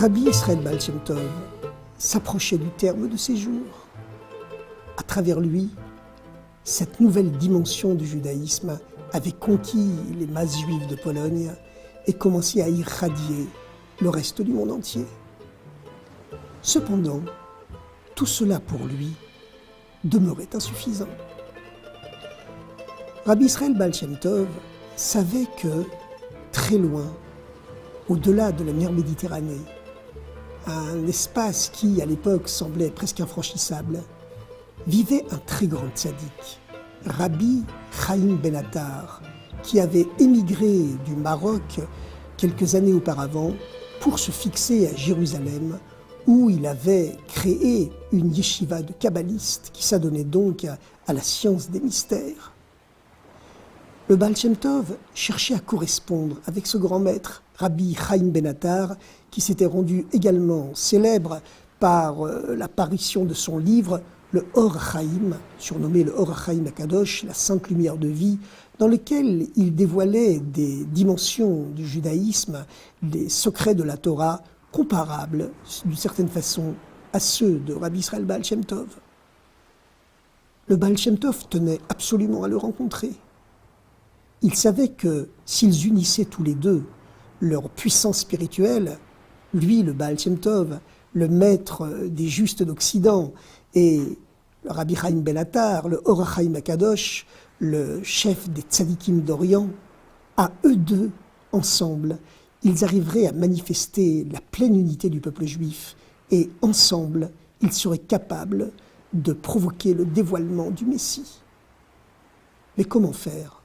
Rabbi Israël Baal Shem Tov s'approchait du terme de ses jours. À travers lui, cette nouvelle dimension du judaïsme avait conquis les masses juives de Pologne et commençait à irradier le reste du monde entier. Cependant, tout cela pour lui demeurait insuffisant. Rabbi Israël Baal Shem Tov savait que, très loin, au-delà de la mer Méditerranée, un espace qui, à l'époque, semblait presque infranchissable, vivait un très grand tzaddik, Rabbi Chaim Ben Attar, qui avait émigré du Maroc quelques années auparavant pour se fixer à Jérusalem, où il avait créé une yeshiva de kabbalistes qui s'adonnait donc à la science des mystères. Le Baal Shem Tov cherchait à correspondre avec ce grand maître, Rabbi Chaim Ben Attar, qui s'était rendu également célèbre par l'apparition de son livre, le Or HaChaim, surnommé le Or HaChaim Akadosh, la Sainte Lumière de Vie, dans lequel il dévoilait des dimensions du judaïsme, des secrets de la Torah, comparables, d'une certaine façon, à ceux de Rabbi Israël Baal Shem Tov. Le Baal Shem Tov tenait absolument à le rencontrer. Il savait que s'ils unissaient tous les deux leur puissance spirituelle, lui, le Baal Shem Tov, le maître des justes d'Occident, et le Rabbi Chaim Ben Attar, le Or HaChaim Akadosh, le chef des tzadikim d'Orient, à eux deux, ensemble, ils arriveraient à manifester la pleine unité du peuple juif, et ensemble, ils seraient capables de provoquer le dévoilement du Messie. Mais comment faire ?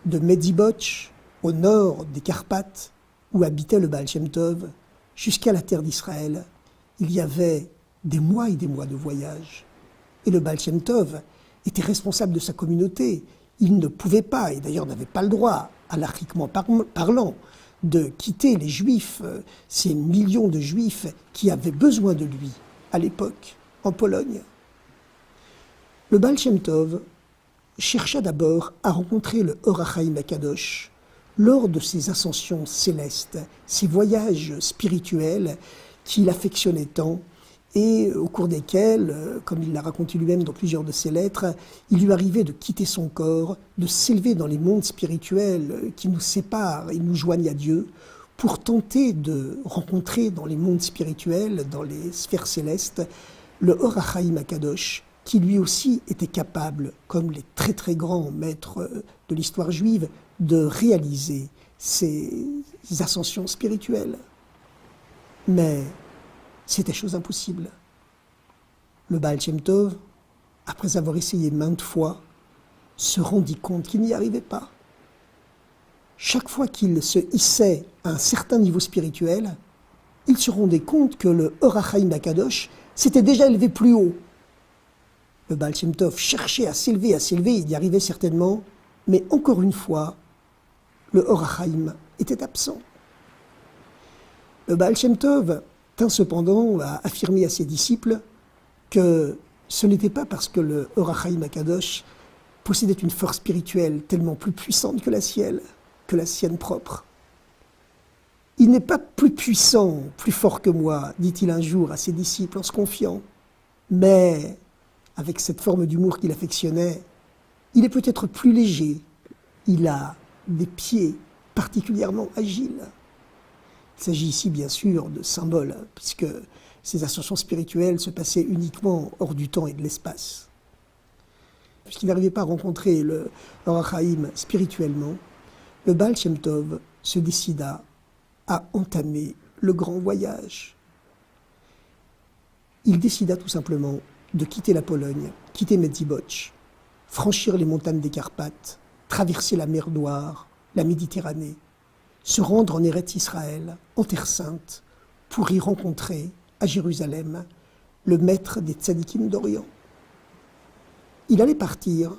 De Medibotch, au nord des Carpates, où habitait le Baal Shem Tov, jusqu'à la terre d'Israël, il y avait des mois et des mois de voyage. Et le Baal Shem Tov était responsable de sa communauté. Il ne pouvait pas, et d'ailleurs n'avait pas le droit, halakhiquement parlant, de quitter les Juifs, ces millions de Juifs qui avaient besoin de lui à l'époque, en Pologne. Le Baal Shem Tov chercha d'abord à rencontrer le Or HaChaim Akadosh lors de ses ascensions célestes, ses voyages spirituels qu'il affectionnait tant et au cours desquels, comme il l'a raconté lui-même dans plusieurs de ses lettres, il lui arrivait de quitter son corps, de s'élever dans les mondes spirituels qui nous séparent et nous joignent à Dieu, pour tenter de rencontrer dans les mondes spirituels, dans les sphères célestes, le Or HaChaim Akadosh, qui lui aussi était capable, comme les très très grands maîtres de l'histoire juive, de réaliser ces ascensions spirituelles. Mais c'était chose impossible. Le Baal Shem Tov, après avoir essayé maintes fois, se rendit compte qu'il n'y arrivait pas. Chaque fois qu'il se hissait à un certain niveau spirituel, il se rendait compte que le Or HaChaim Akadosh s'était déjà élevé plus haut. Le Baal Shem Tov cherchait à s'élever, il y arrivait certainement, mais encore une fois, le Or HaChaim était absent. Le Baal Shem Tov tint cependant à affirmer à ses disciples que ce n'était pas parce que le Or HaChaim Akadosh possédait une force spirituelle tellement plus puissante que la sienne propre. Il n'est pas plus puissant, plus fort que moi, dit-il un jour à ses disciples en se confiant, mais avec cette forme d'humour qu'il affectionnait, il est peut-être plus léger, il a des pieds particulièrement agiles. Il s'agit ici bien sûr de symboles, puisque ces ascensions spirituelles se passaient uniquement hors du temps et de l'espace. Puisqu'il n'arrivait pas à rencontrer le Or HaChaim spirituellement, le Baal Shem Tov se décida à entamer le grand voyage. Il décida tout simplement de quitter la Pologne, quitter Medibotch, franchir les montagnes des Carpates, traverser la mer Noire, la Méditerranée, se rendre en Eretz Israël, en Terre Sainte, pour y rencontrer, à Jérusalem, le maître des tzadikim d'Orient. Il allait partir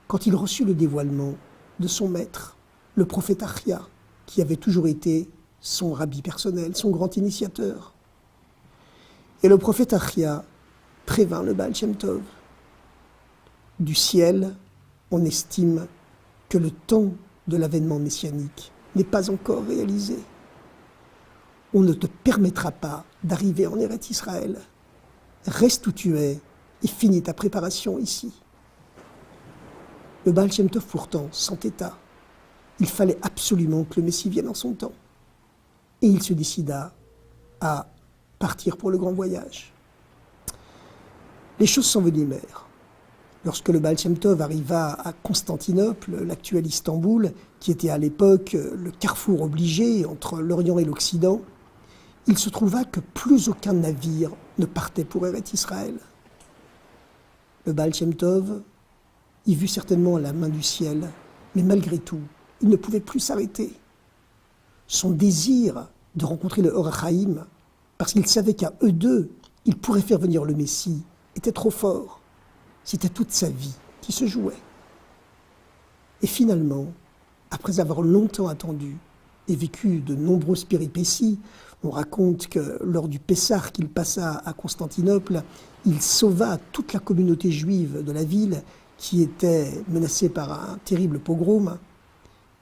quand il reçut le dévoilement de son maître, le prophète Achia, qui avait toujours été son rabbi personnel, son grand initiateur. Et le prophète Achia prévint le Baal Shem Tov. Du ciel, on estime que le temps de l'avènement messianique n'est pas encore réalisé. on ne te permettra pas d'arriver en Eretz Israël. Reste où tu es et finis ta préparation ici. Le Baal Shem Tov pourtant s'entêta. Il fallait absolument que le Messie vienne en son temps. Et il se décida à partir pour le grand voyage. Les choses s'envenimèrent. Lorsque le Baal Shem Tov arriva à Constantinople, l'actuel Istanbul, qui était à l'époque le carrefour obligé entre l'Orient et l'Occident, il se trouva que plus aucun navire ne partait pour Eretz Israël. Le Baal Shem Tov y vit certainement la main du ciel, mais malgré tout, il ne pouvait plus s'arrêter. Son désir de rencontrer le Or HaChaim, parce qu'il savait qu'à eux deux, il pourrait faire venir le Messie, était trop fort. C'était toute sa vie qui se jouait. Et finalement, après avoir longtemps attendu et vécu de nombreuses péripéties, on raconte que lors du Pessah qu'il passa à Constantinople, il sauva toute la communauté juive de la ville qui était menacée par un terrible pogrom.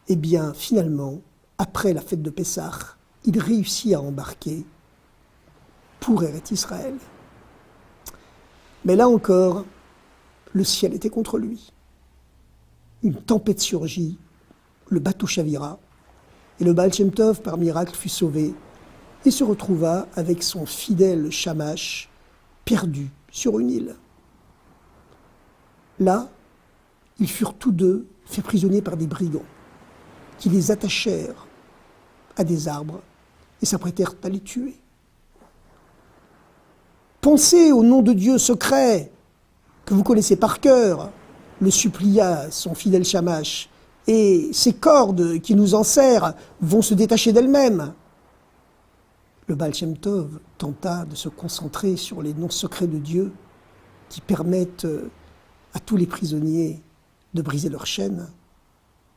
Eh bien, finalement, après la fête de Pessah, il réussit à embarquer pour Eretz Israël. Mais là encore, le ciel était contre lui. Une tempête surgit, le bateau chavira, et le Baal Shem Tov, par miracle, fut sauvé et se retrouva avec son fidèle Shamash perdu sur une île. Là, ils furent tous deux faits prisonniers par des brigands qui les attachèrent à des arbres et s'apprêtèrent à les tuer. Pensez au nom de Dieu secret que vous connaissez par cœur, le supplia son fidèle Shamash, et ces cordes qui nous enserrent vont se détacher d'elles-mêmes. Le Baal Shem Tov tenta de se concentrer sur les noms secrets de Dieu qui permettent à tous les prisonniers de briser leurs chaînes,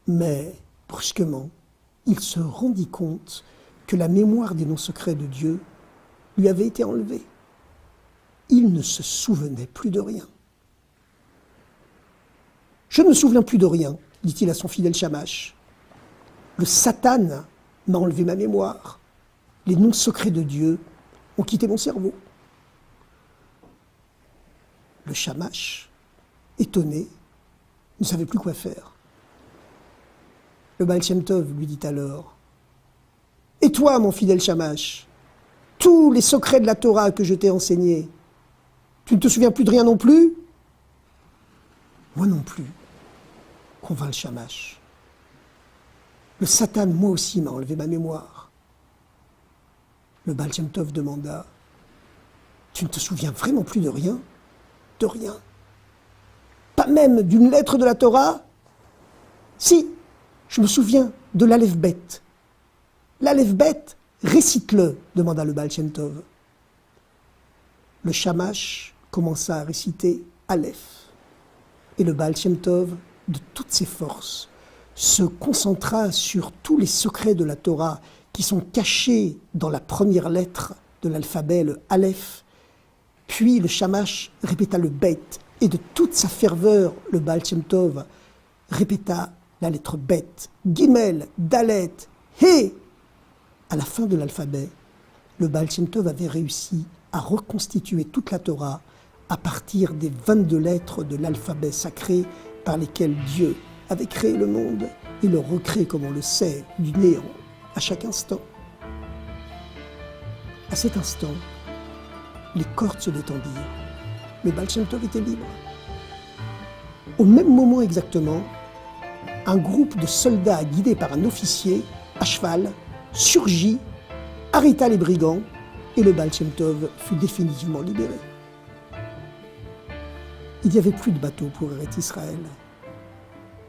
mais brusquement, il se rendit compte que la mémoire des noms secrets de Dieu lui avait été enlevée. Il ne se souvenait plus de rien. « Je ne me souviens plus de rien », dit-il à son fidèle Shamash. « Le Satan m'a enlevé ma mémoire. Les noms secrets de Dieu ont quitté mon cerveau. » Le Shamash, étonné, ne savait plus quoi faire. Le Baal Shem Tov lui dit alors: « Et toi, mon fidèle Shamash, tous les secrets de la Torah que je t'ai enseignés, tu ne te souviens plus de rien non plus ?»« Moi non plus, » convint le Shamash. « Le Satan, moi aussi, m'a enlevé ma mémoire. » Le Baal Shem Tov demanda: « Tu ne te souviens vraiment plus de rien ? De rien ? Pas même d'une lettre de la Torah ? Si, je me souviens de l'Aleph Bet. L'Aleph Bet, récite-le, demanda le Baal Shem Tov. Le Shamash commença à réciter Aleph. Et le Baal Shem Tov, de toutes ses forces, se concentra sur tous les secrets de la Torah qui sont cachés dans la première lettre de l'alphabet, le Aleph. Puis le Shamash répéta le Bet, et de toute sa ferveur, le Baal Shem Tov répéta la lettre Bet, Gimel, Dalet, He. À la fin de l'alphabet, le Baal Shem Tov avait réussi à reconstituer toute la Torah à partir des 22 lettres de l'alphabet sacré par lesquelles Dieu avait créé le monde et le recrée, comme on le sait, du néant à chaque instant. À cet instant, les cordes se détendirent. Le Baal Shem Tov était libre. Au même moment exactement, un groupe de soldats guidés par un officier à cheval surgit, arrêta les brigands et le Baal Shem Tov fut définitivement libéré. Il n'y avait plus de bateau pour Eretz Israël.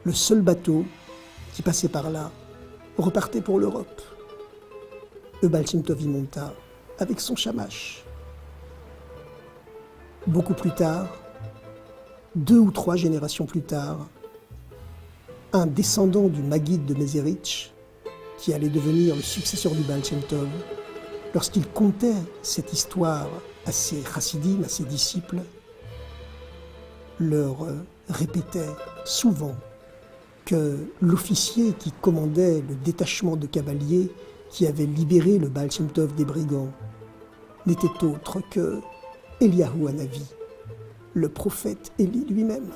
Le seul bateau qui passait par là repartait pour l'Europe. Le Baal Shem Tov y monta avec son Shamash. Beaucoup plus tard, 2 ou 3 générations plus tard, un descendant du Maguide de Mézérich, qui allait devenir le successeur du Baal Shem Tov, lorsqu'il contait cette histoire à ses chassidim, à ses disciples, leur répétait souvent que l'officier qui commandait le détachement de cavaliers qui avait libéré le Baal Shem Tov des brigands n'était autre que Eliyahu Hanavi, le prophète Élie lui-même.